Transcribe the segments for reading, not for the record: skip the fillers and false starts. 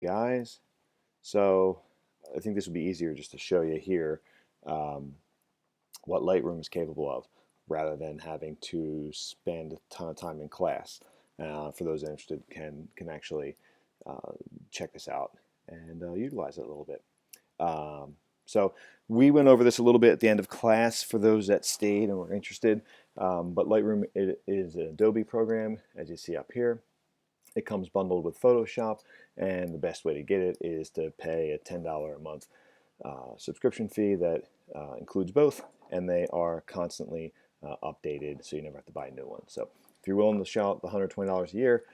Guys, so I think this would be easier just to show you here um, what Lightroom is capable of rather than having to spend a ton of time in class. For those interested, can actually uh, check this out and utilize it a little bit. Um, so we went over this a little bit at the end of class for those that stayed and were interested. But Lightroom it is an Adobe program, as you see up here. It comes bundled with Photoshop, and the best way to get it is to pay a $10 a month subscription fee that includes both, and they are constantly updated, so you never have to buy a new one. So if you're willing to shell out the $120 a year,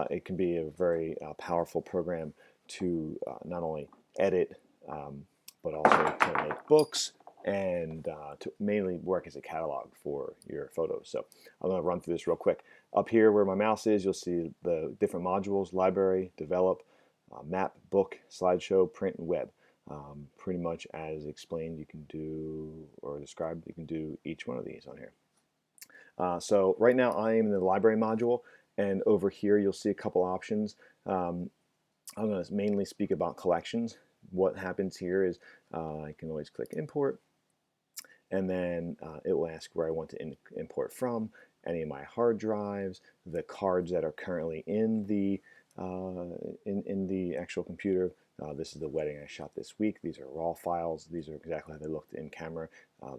it can be a very powerful program to not only edit, but also to make books and to mainly work as a catalog for your photos. So I'm going to run through this real quick. Up here where my mouse is, you'll see the different modules: library, develop, map, book, slideshow, print, and web. Pretty much as explained, you can do, or described, you can do each one of these on here. So right now I am in the library module, and over here you'll see a couple options. I'm going to mainly speak about collections. What happens here is I can always click import, and then it will ask where I want to import from, any of my hard drives, the cards that are currently in the actual computer. This is the wedding I shot this week. These are raw files. These are exactly how they looked in camera.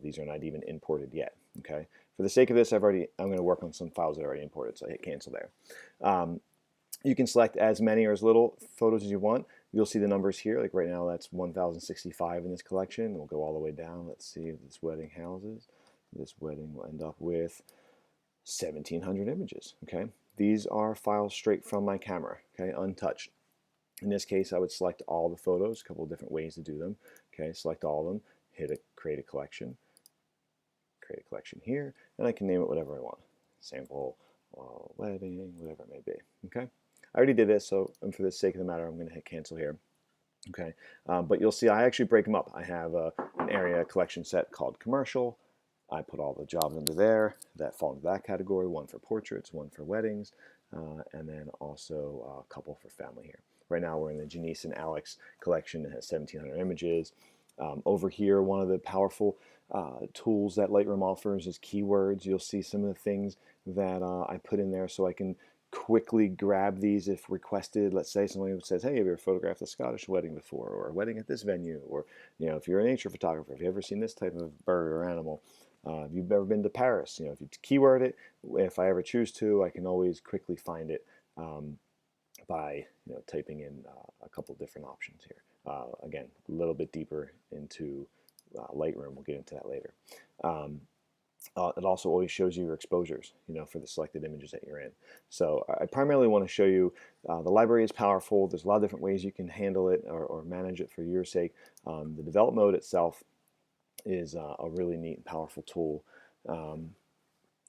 These are not even imported yet. Okay. For the sake of this, I'm going to work on some files that are already imported, so I hit cancel there. You can select as many or as little photos as you want. You'll see the numbers here. Like right now, that's 1,065 in this collection. We'll go all the way down. Let's see if this wedding houses. This wedding will end up with 1,700 images. Okay, these are files straight from my camera. Okay, untouched. In this case, I would select all the photos. A couple of different ways to do them. Okay, select all of them. Hit create a collection. Create a collection here, and I can name it whatever I want. Sample wedding, whatever it may be. Okay. I already did this, so for the sake of the matter, I'm going to hit cancel here. Okay, but you'll see I actually break them up. I have an area collection set called commercial. I put all the jobs under there that fall into that category, one for portraits, one for weddings, and then also a couple for family here. Right now we're in the Janice and Alex collection that has 1,700 images. Over here, one of the powerful tools that Lightroom offers is keywords. You'll see some of the things that I put in there so I can quickly grab these if requested. Let's say someone says, hey, have you ever photographed a Scottish wedding before, or a wedding at this venue, or if you're a nature photographer, have you ever seen this type of bird or animal? If you've ever been to Paris, if you keyword it, if I ever choose to, I can always quickly find it by typing in a couple different options here. Again, a little bit deeper into Lightroom. We'll get into that later. It also always shows you your exposures, for the selected images that you're in. So I primarily want to show you the library is powerful. There's a lot of different ways you can handle it or manage it for your sake. The develop mode itself is a really neat and powerful tool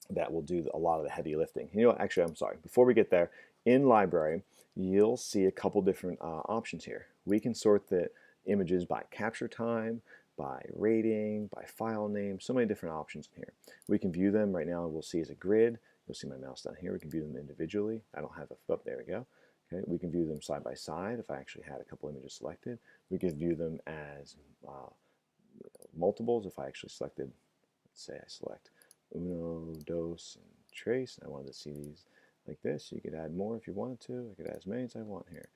that will do a lot of the heavy lifting. Actually, I'm sorry. Before we get there, in library, you'll see a couple different options here. We can sort the images by capture time, by rating, by file name, so many different options in here. We can view them right now. We'll see as a grid. You'll see my mouse down here. We can view them individually. I don't have a, oh, there we go. Okay, we can view them side by side if I actually had a couple images selected. We can view them as multiples if I actually selected, let's say I select uno, dos, and tres, and I wanted to see these like this. You could add more if you wanted to. I could add as many as I want here.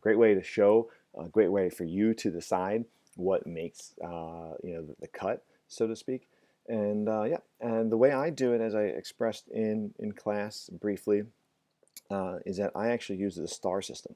Great way to show, a great way for you to decide what makes the cut, so to speak. And yeah, and the way I do it, as I expressed in class briefly, is that I actually use the star system.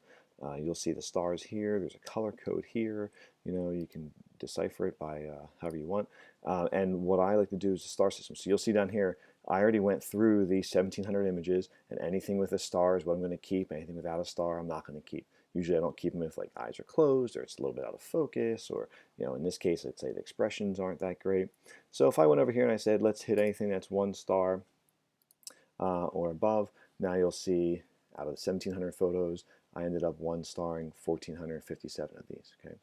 You'll see the stars here. There's a color code here. You can decipher it by however you want. And what I like to do is the star system. So you'll see down here, I already went through the 1,700 images, and anything with a star is what I'm going to keep. Anything without a star, I'm not going to keep. Usually I don't keep them if like eyes are closed or it's a little bit out of focus, or in this case, let's say the expressions aren't that great. So if I went over here and I said, let's hit anything that's 1 star or above, now you'll see out of the 1,700 photos, I ended up 1-starring 1,457 of these. Okay.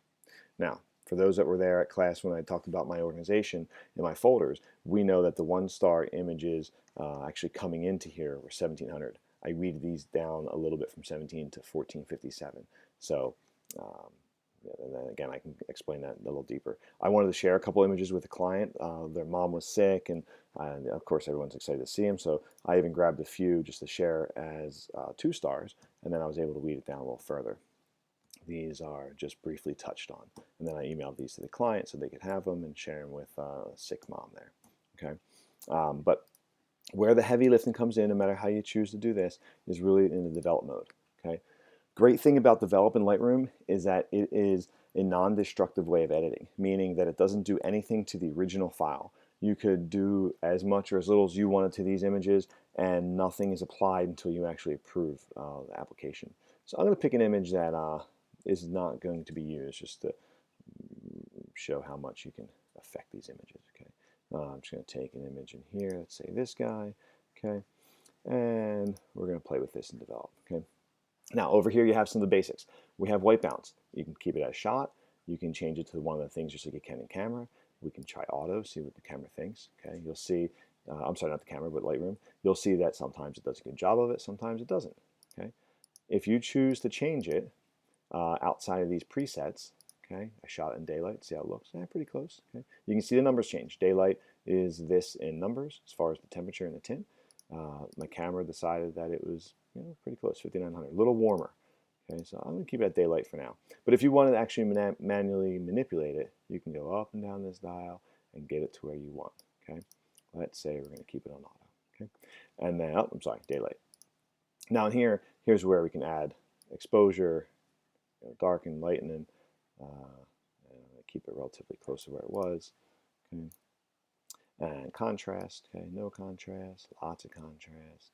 Now, for those that were there at class when I talked about my organization in my folders, we know that the 1-star images actually coming into here were 1,700. I weeded these down a little bit from 17 to 1,457. So Yeah, and then again, I can explain that a little deeper. I wanted to share a couple images with a client. Their mom was sick, and of course, everyone's excited to see him. So I even grabbed a few just to share as 2 stars, and then I was able to weed it down a little further. These are just briefly touched on, and then I emailed these to the client so they could have them and share them with a sick mom there. Okay, but where the heavy lifting comes in, no matter how you choose to do this, is really in the develop mode. Okay, great thing about develop in Lightroom is that it is a non-destructive way of editing, meaning that it doesn't do anything to the original file. You could do as much or as little as you wanted to these images, and nothing is applied until you actually approve the application. So I'm going to pick an image that is not going to be used, just to show how much you can affect these images. Okay, I'm just going to take an image in here. Let's say this guy. Okay, and we're going to play with this and develop. Okay. Now over here you have some of the basics. We have white balance. You can keep it as shot. You can change it to one of the things just like you can in camera. We can try auto, see what the camera thinks. Okay, you'll see. I'm sorry, not the camera, but Lightroom. You'll see that sometimes it does a good job of it, sometimes it doesn't. Okay, if you choose to change it outside of these presets, okay, I shot it in daylight. See how it looks? Yeah, pretty close. Okay, you can see the numbers change. Daylight is this in numbers as far as the temperature and the tint. My camera decided that it was pretty close, 5900, a little warmer. Okay, so I'm going to keep it at daylight for now. But if you want to actually manually manipulate it, you can go up and down this dial and get it to where you want. Okay, let's say we're going to keep it on auto. Okay, and then I'm sorry, daylight. Now in here, here's where we can add exposure, darken, lighten, uh, keep it relatively close to where it was. Okay, and contrast. Okay, no contrast, lots of contrast.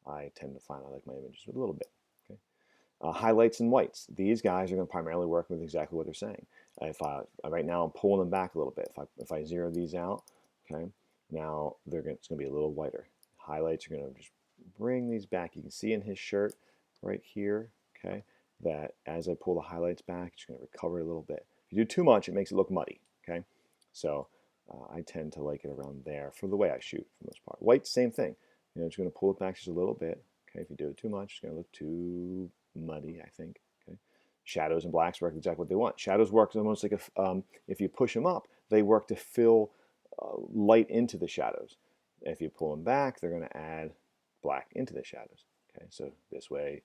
I tend to find I like my images with a little bit. Okay, highlights and whites. These guys are going to primarily work with exactly what they're saying. If I right now I'm pulling them back a little bit. If I zero these out, okay, now it's going to be a little whiter. Highlights are going to just bring these back. You can see in his shirt right here, okay, that as I pull the highlights back, it's going to recover a little bit. If you do too much, it makes it look muddy. Okay, so I tend to like it around there for the way I shoot for the most part. White, same thing. Just going to pull it back just a little bit. Okay, if you do it too much, it's going to look too muddy, I think. Okay, shadows and blacks work exactly what they want. Shadows work almost like if you push them up, they work to fill light into the shadows. If you pull them back, they're going to add black into the shadows. Okay, so this way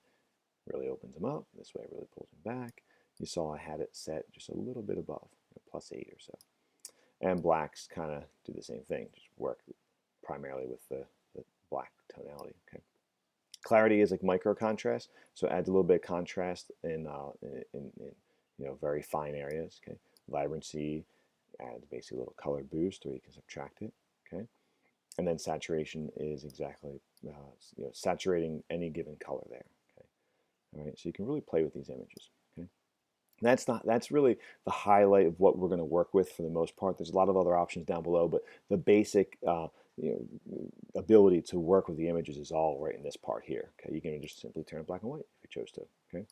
really opens them up. This way really pulls them back. You saw I had it set just a little bit above, +8 or so. And blacks kind of do the same thing, just work primarily with the black tonality. Okay. Clarity is like micro contrast, so adds a little bit of contrast in very fine areas. Okay. Vibrancy adds basically a little color boost, or you can subtract it. Okay. And then saturation is exactly saturating any given color there. Okay. All right. So you can really play with these images. Okay. That's really the highlight of what we're going to work with for the most part. There's a lot of other options down below, but the basic ability to work with the images is all right in this part here. Okay, you can just simply turn it black and white if you chose to. Okay,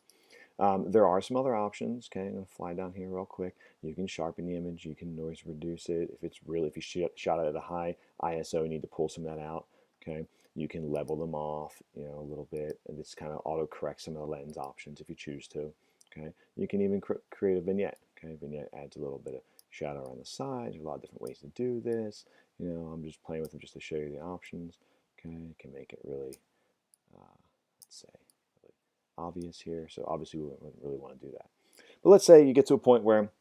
there are some other options. Okay, I'm going to fly down here real quick. You can sharpen the image. You can noise reduce it. If you shot it at a high ISO, you need to pull some of that out. Okay, you can level them off, a little bit, and this kind of auto correct some of the lens options if you choose to. Okay, you can even create a vignette. Okay, vignette adds a little bit of shadow around the sides. There's a lot of different ways to do this. I'm just playing with them just to show you the options. Okay, you can make it really, let's say, really obvious here. So obviously we wouldn't really want to do that. But let's say you get to a point where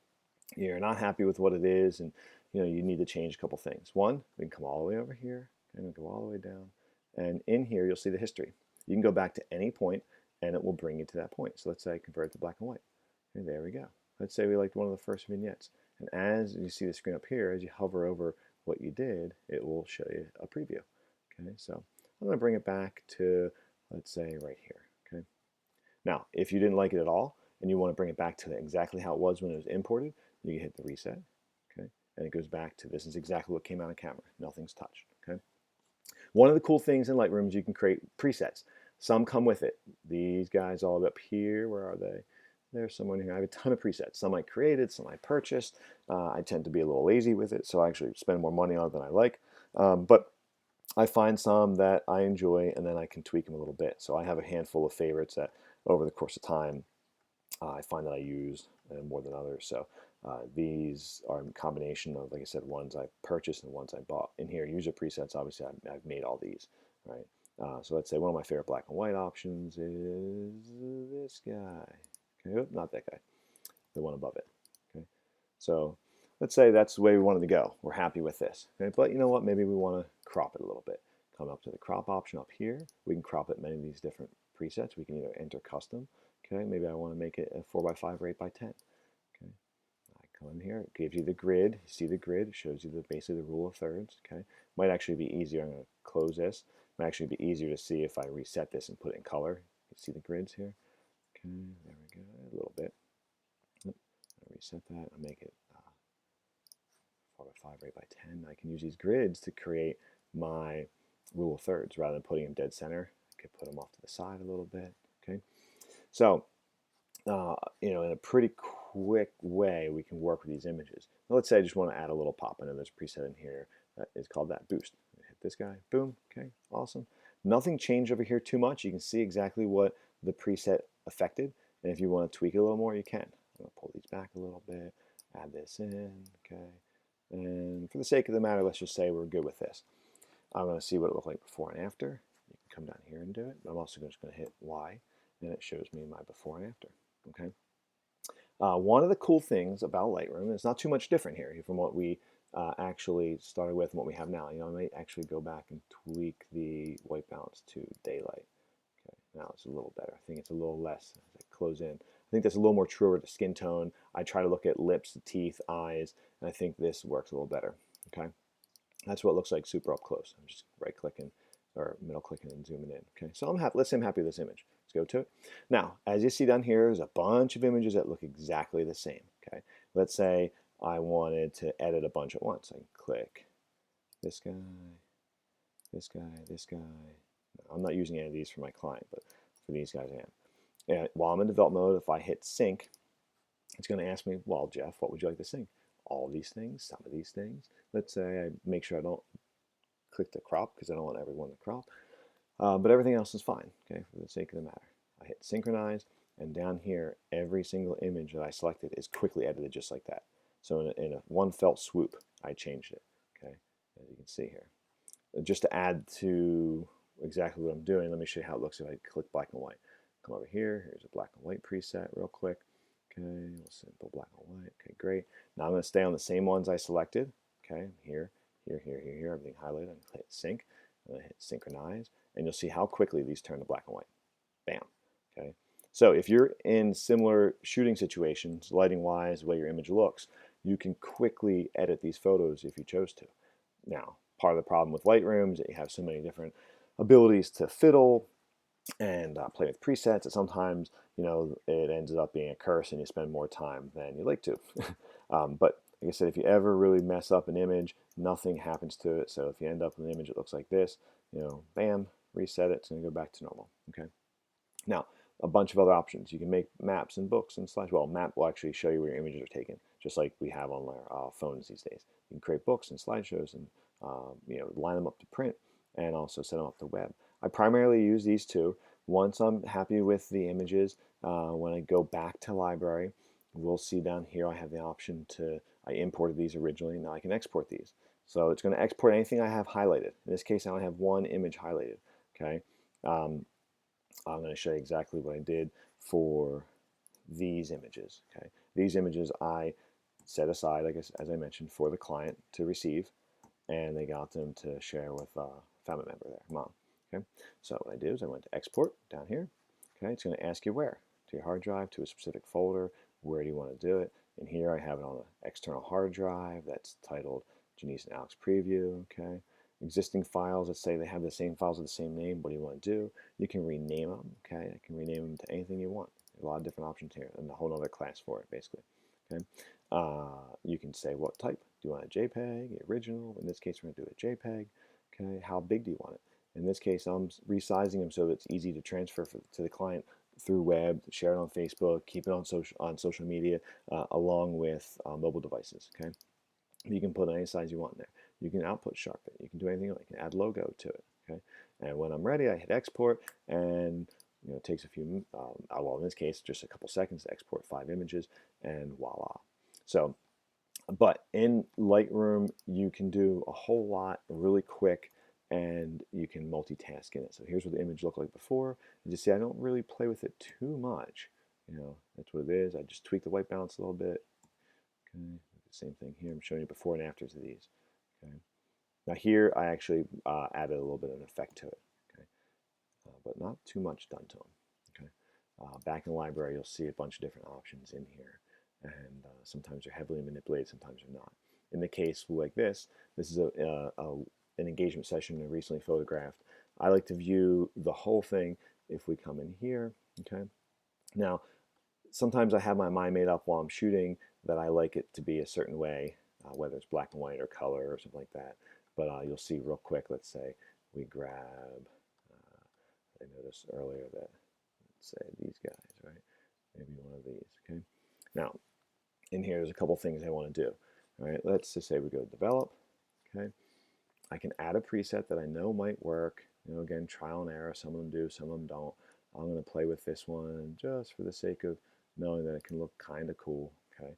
you're not happy with what it is, and you need to change a couple things. One, we can come all the way over here and go all the way down, and in here you'll see the history. You can go back to any point, and it will bring you to that point. So let's say I convert it to black and white. And there we go. Let's say we liked one of the first vignettes. And as you see the screen up here, as you hover over what you did, it will show you a preview. Okay, so I'm going to bring it back to, let's say, right here. Okay. Now, if you didn't like it at all, and you want to bring it back to exactly how it was when it was imported, you can hit the reset. Okay, and it goes back to this is exactly what came out of camera. Nothing's touched. Okay. One of the cool things in Lightroom is you can create presets. Some come with it. These guys all up here, where are they? There's someone here. I have a ton of presets. Some I created, some I purchased. I tend to be a little lazy with it, so I actually spend more money on it than I like. But I find some that I enjoy, and then I can tweak them a little bit. So I have a handful of favorites that over the course of time I find that I use more than others. So these are a combination of, like I said, ones I purchased and ones I bought. In here, user presets, obviously I've made all these, right? So let's say one of my favorite black and white options is this guy. Okay, not that guy, the one above it. Okay, so let's say that's the way we wanted to go. We're happy with this. Okay, but you know what? Maybe we want to crop it a little bit. Come up to the crop option up here. We can crop it many of these different presets. We can either enter custom. Okay, maybe I want to make it a 4x5 or 8x10. Okay, I come in here. It gives you the grid. You see the grid. It shows you basically the rule of thirds. Okay, might actually be easier. I'm going to close this. Might actually be easier to see if I reset this and put it in color. You see the grids here. Okay, there we go. A little bit. I reset that. I make it 4x5 or 8x10. I can use these grids to create my rule of thirds rather than putting them dead center. I could put them off to the side a little bit. Okay, so you know, in a pretty quick way, we can work with these images. Now, let's say I just want to add a little pop. I know there's a preset in here that is called that boost. Hit this guy, boom, okay, awesome. Nothing changed over here too much. You can see exactly what the preset affected. And if you want to tweak it a little more, you can. I'm going to pull these back a little bit, add this in, okay. And for the sake of the matter, let's just say we're good with this. I'm going to see what it looked like before and after. You can come down here and do it. But I'm also just going to hit Y, and it shows me my before and after. Okay. One of the cool things about Lightroom, it's not too much different here from what we actually started with and what we have now. You know, I might actually go back and tweak the white balance to daylight. Okay, now it's a little better. I think it's a little less as I close in. I think that's a little more truer to skin tone. I try to look at lips, teeth, eyes, and I think this works a little better. Okay, that's what it looks like super up close. I'm just right clicking or middle clicking and zooming in. Okay, so I'm happy. Let's say I'm happy with this image. Let's go to it. Now, as you see down here, there's a bunch of images that look exactly the same. Okay, let's say I wanted to edit a bunch at once. I can click this guy, this guy, this guy. I'm not using any of these for my client, but for these guys I am. And while I'm in develop mode, if I hit sync, it's going to ask me, well, Jeff, what would you like to sync? All these things, some of these things. Let's say I make sure I don't click the crop because I don't want everyone to crop. But everything else is fine, okay, for the sake of the matter. I hit synchronize, and down here, every single image that I selected is quickly edited just like that. So in a one felt swoop, I changed it, okay, as you can see here. Just to add to exactly what I'm doing, let me show you how it looks if I click black and white. Come over here, here's a black and white preset real quick. Okay, simple black and white, okay, great. Now I'm gonna stay on the same ones I selected, okay, here, everything highlighted. I'm gonna hit sync, I'm gonna hit synchronize, and you'll see how quickly these turn to black and white. Bam, okay. So if you're in similar shooting situations, lighting-wise, the way your image looks, you can quickly edit these photos if you chose to. Now, part of the problem with Lightroom is that you have so many different abilities to fiddle and play with presets that sometimes, you know, it ends up being a curse and you spend more time than you like to. But like I said, if you ever really mess up an image, nothing happens to it. So if you end up with an image that looks like this, you know, bam, reset it, it's going to go back to normal. Okay. Now, a bunch of other options. You can make maps and books and slides. Well, map will actually show you where your images are taken, just like we have on our phones these days. You can create books and slideshows and you know, line them up to print and also set them up to web. I primarily use these two. Once I'm happy with the images, when I go back to library, we'll see down here I have the option to, I imported these originally, now I can export these. So it's going to export anything I have highlighted. In this case, I only have one image highlighted. Okay. I'm going to show you exactly what I did for these images. Okay, these images I set aside, I guess, as I mentioned, for the client to receive, and they got them to share with a family member, their mom. Okay, so what I did is I went to export down here. Okay, it's going to ask you where, to your hard drive, to a specific folder. Where do you want to do it? And here I have it on an external hard drive that's titled Janice and Alex Preview. Okay. Existing files, let's say they have the same files with the same name. What do you want to do? You can rename them. Okay, you can rename them to anything you want. There's a lot of different options here, and a whole other class for it, basically. Okay, you can say what type. Do you want a JPEG, original? In this case, we're going to do a JPEG. Okay, how big do you want it? In this case, I'm resizing them so that it's easy to transfer to the client through web, share it on Facebook, keep it on social media, along with mobile devices. Okay, you can put any size you want in there. You can output sharpen it. You can do anything. You can add logo to it. Okay, and when I'm ready, I hit export, and it takes a few, well, in this case, just a couple seconds to export 5 images, and voila. So, but in Lightroom, you can do a whole lot really quick, and you can multitask in it. So here's what the image looked like before. And you see, I don't really play with it too much. That's what it is. I just tweak the white balance a little bit. Okay, the same thing here. I'm showing you before and afters of these. Okay. Now here, I actually added a little bit of an effect to it. Okay, but not too much done to them. Okay. Back in the library, you'll see a bunch of different options in here, and sometimes they're heavily manipulated, sometimes they're not. In the case like this is an engagement session I recently photographed. I like to view the whole thing. If we come in here, okay. Now, sometimes I have my mind made up while I'm shooting that I like it to be a certain way, whether it's black and white or color or something like that. But you'll see real quick, let's say we grab, I noticed earlier that, let's say these guys, right? Maybe one of these, okay? Now, in here, there's a couple things I want to do. All right, let's just say we go develop, okay? I can add a preset that I know might work. Again, trial and error. Some of them do, some of them don't. I'm going to play with this one just for the sake of knowing that it can look kind of cool. Okay,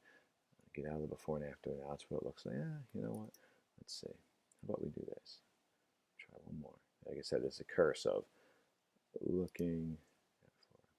get out of the before and after. Now that's what it looks like. You know what? Let's see. How about we do this? Try one more. Like I said, it's a curse of looking.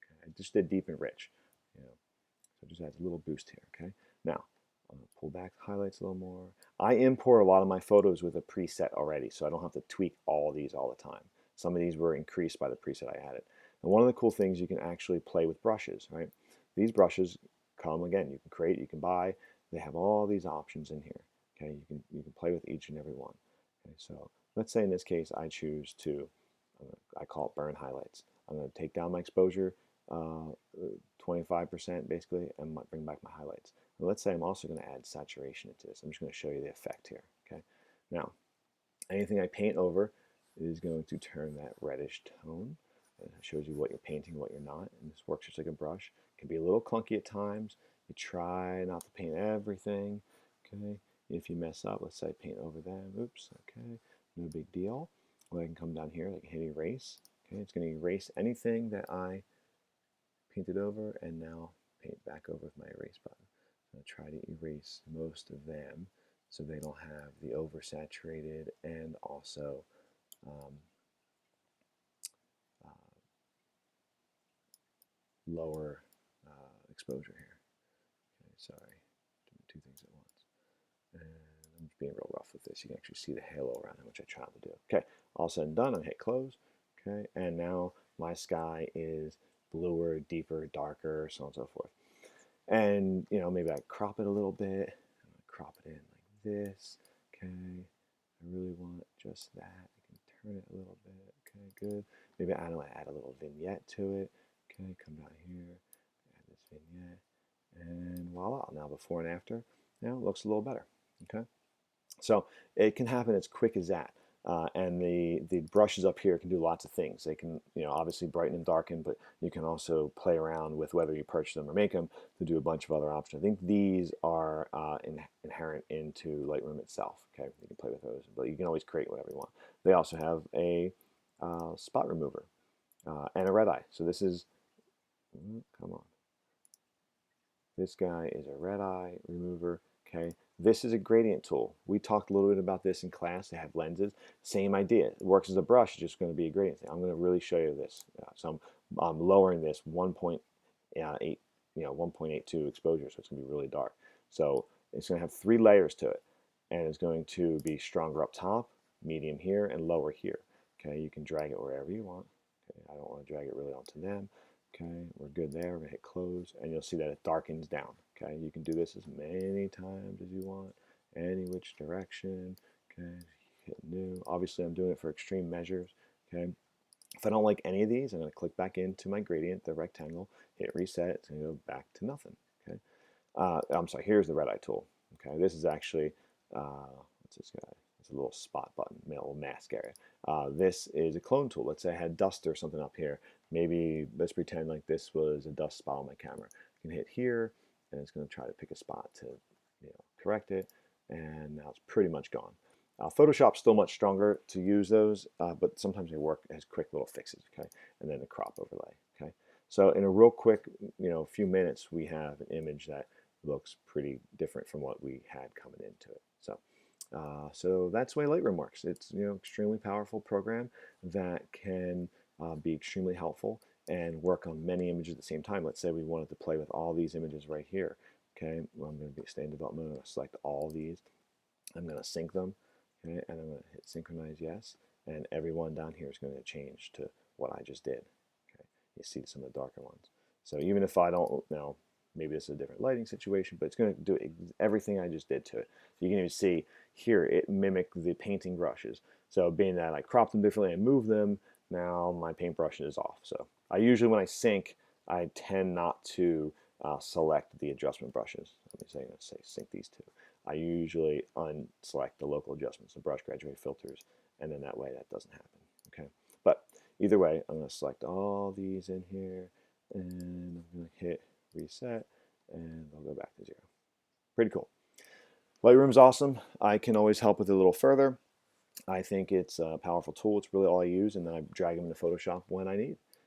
Okay, I just did deep and rich. So just adds a little boost here. Okay. Now I'm going to pull back the highlights a little more. I import a lot of my photos with a preset already, so I don't have to tweak all of these all the time. Some of these were increased by the preset I added. And one of the cool things, you can actually play with brushes, right? These brushes come, again, you can create, you can buy. They have all these options in here. Okay, you can play with each and every one. Okay, so let's say in this case I choose to, I call it burn highlights. I'm going to take down my exposure 25% basically, and bring back my highlights. Now, let's say I'm also going to add saturation into this. I'm just going to show you the effect here. Okay. Now, anything I paint over is going to turn that reddish tone. And it shows you what you're painting, what you're not. And this works just like a brush. It can be a little clunky at times. You try not to paint everything. Okay. If you mess up, let's say I paint over them. Oops. Okay. No big deal. Well, I can come down here, I can hit erase. Okay. It's going to erase anything that I painted over, and now paint back over with my erase button. I'm going to try to erase most of them so they don't have the oversaturated and also lower exposure here. Okay, sorry, doing two things at once. And I'm just being real rough with this. You can actually see the halo around him, which I tried to do. Okay, all said and done, I'm hit close. Okay, and now my sky is bluer, deeper, darker, so on and so forth. And maybe I crop it a little bit. Crop it in like this. Okay, I really want just that. I can turn it a little bit. Okay, good. Maybe I don't know, add a little vignette to it. Okay, come down here, add this vignette, and voila. Now before and after, now it looks a little better. Okay, so it can happen as quick as that. And the brushes up here can do lots of things. They can, obviously brighten and darken, but you can also play around with whether you purchase them or make them to do a bunch of other options. I think these are inherent into Lightroom itself. Okay, you can play with those, but you can always create whatever you want. They also have a spot remover and a red eye. So this is, come on. This guy is a red eye remover. Okay, this is a gradient tool. We talked a little bit about this in class. They have lenses. Same idea. It works as a brush. It's just going to be a gradient thing. I'm going to really show you this. So I'm lowering this 1.8, 1.82 exposure, so it's going to be really dark. So it's going to have 3 layers to it, and it's going to be stronger up top, medium here, and lower here. Okay, you can drag it wherever you want. Okay, I don't want to drag it really onto them. Okay, we're good there. We're going to hit close, and you'll see that it darkens down. Okay, you can do this as many times as you want, any which direction. Okay, hit new. Obviously, I'm doing it for extreme measures. Okay, if I don't like any of these, I'm going to click back into my gradient, the rectangle, hit reset. It's going to go back to nothing. Okay, I'm sorry. Here's the red eye tool. Okay, this is actually what's this guy? It's a little spot button, a little mask area. This is a clone tool. Let's say I had dust or something up here. Maybe let's pretend like this was a dust spot on my camera. I can hit here, and it's going to try to pick a spot to correct it, and now it's pretty much gone. Photoshop's still much stronger to use those, but sometimes they work as quick little fixes. Okay, and then the crop overlay. So in a real quick, few minutes, we have an image that looks pretty different from what we had coming into it. So that's the way Lightroom works. It's extremely powerful program that can be extremely helpful and work on many images at the same time. Let's say we wanted to play with all these images right here. Okay, well, I'm going to stay in development. I'm going to select all these. I'm going to sync them. Okay, and I'm going to hit synchronize yes. And every one down here is going to change to what I just did. Okay, you see some of the darker ones. So even if I don't now, maybe this is a different lighting situation, but it's going to do everything I just did to it. So you can even see here it mimicked the painting brushes. So being that I cropped them differently and moved them, now my paintbrush is off. So I usually, when I sync, I tend not to select the adjustment brushes. Let me say sync these two. I usually unselect the local adjustments, the brush graduate filters, and then that way that doesn't happen. Okay, but either way, I'm going to select all these in here, and I'm going to hit reset, and I'll go back to 0. Pretty cool. Lightroom's awesome. I can always help with it a little further. I think it's a powerful tool. It's really all I use, and then I drag them into Photoshop when I need.